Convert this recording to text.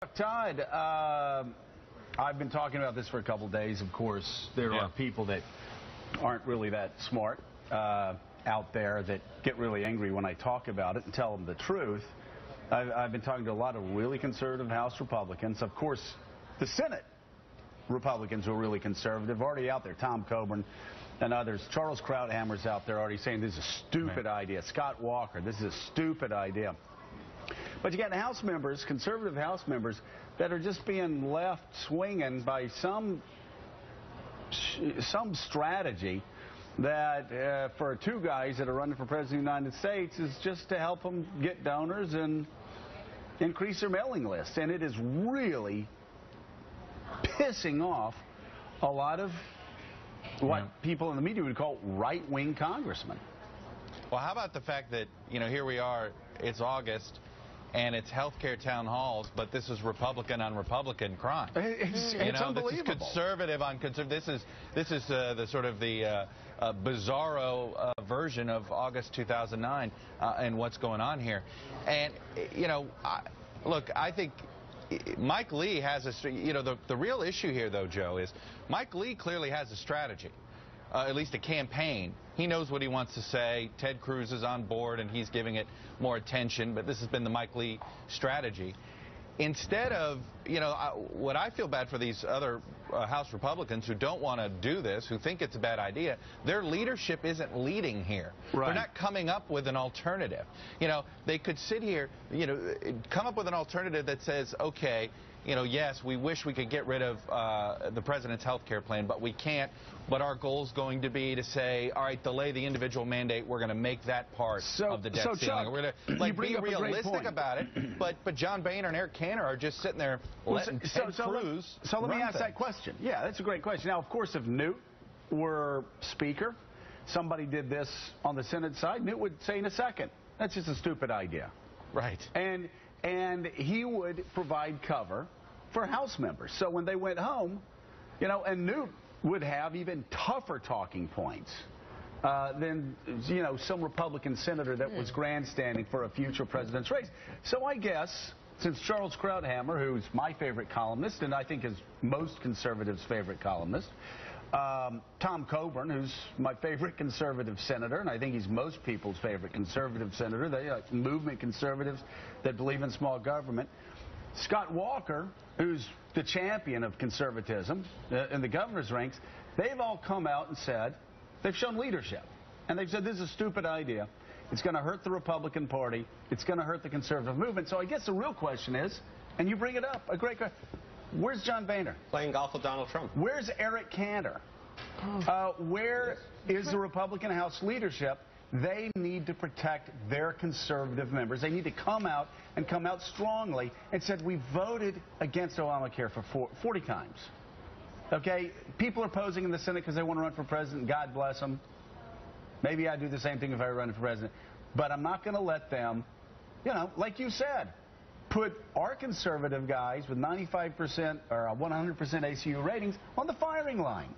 Chuck Todd, I've been talking about this for a couple days. Of course, there are people that aren't really that smart out there that get really angry when I talk about it and tell them the truth. I've been talking to a lot of really conservative House Republicans. Of course, the Senate Republicans who are really conservative already out there. Tom Coburn and others. Charles Krauthammer's out there already saying this is a stupid idea. Scott Walker, this is a stupid idea. But you got House members, conservative House members, that are just being left swinging by some strategy that for two guys that are running for President of the United States is just to help them get donors and increase their mailing list. And it is really pissing off a lot of what people in the media would call right-wing congressmen. Well, how about the fact that, you know, here we are, it's August, and it's healthcare town halls, but this is Republican on Republican crime. It's unbelievable. This is conservative on conservative. This is the sort of the bizarro version of August 2009 and what's going on here. And you know, look, I think Mike Lee has a, you know, the real issue here, though, Joe, is Mike Lee clearly has a strategy. At least a campaign. He knows what he wants to say. Ted Cruz is on board, and he's giving it more attention. But this has been the Mike Lee strategy. Instead of, you know, what I feel bad for these other House Republicans who don't want to do this, who think it's a bad idea, their leadership isn't leading here. Right. They're not coming up with an alternative. You know, they could sit here, you know, come up with an alternative that says, okay, you know, yes, we wish we could get rid of the president's health care plan, but we can't. But our goal is going to be to say, all right, delay the individual mandate. We're going to make that part of the debt ceiling. Chuck, we're going to be realistic about it. But John Boehner and Eric Cantor are just sitting there letting Ted Cruz So let me ask things. that question. Yeah, that's a great question. Now, of course, if Newt were Speaker, somebody did this on the Senate side, Newt would say in a second, that's just a stupid idea. Right. And he would provide cover for House members. So when they went home, you know, and Newt would have even tougher talking points than, you know, some Republican senator that was grandstanding for a future president's race. So I guess, since Charles Krauthammer, who's my favorite columnist, and I think is most conservatives' favorite columnist, Tom Coburn, who's my favorite conservative senator, and I think he's most people's favorite conservative senator, they like movement conservatives that believe in small government, Scott Walker, who's the champion of conservatism in the governor's ranks, they've all come out and said, they've shown leadership. And they've said this is a stupid idea. It's going to hurt the Republican Party. It's going to hurt the conservative movement. So I guess the real question is, and you bring it up, a great question, where's John Boehner? Playing golf with Donald Trump. Where's Eric Cantor? Where is the Republican House leadership? They need to protect their conservative members. They need to come out and come out strongly and said, we voted against Obamacare for 40 times. Okay? People are posing in the Senate because they want to run for president. God bless them. Maybe I'd do the same thing if I were running for president. But I'm not going to let them, you know, like you said, put our conservative guys with 95% or 100% ACU ratings on the firing line.